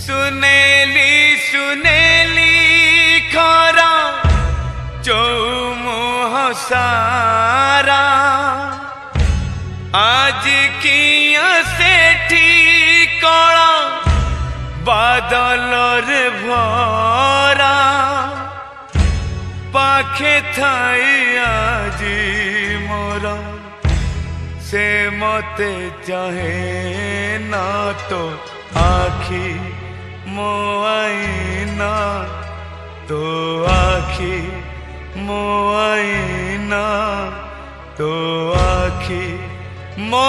सुनेली सुनेली खरा चौमुह सारा आज किया सेठी कला बादल रे भरा पाखे थाई आजी मोर से मते चाहे ना तो आखी मो आईना तो आखी मो आईना तो आखी मो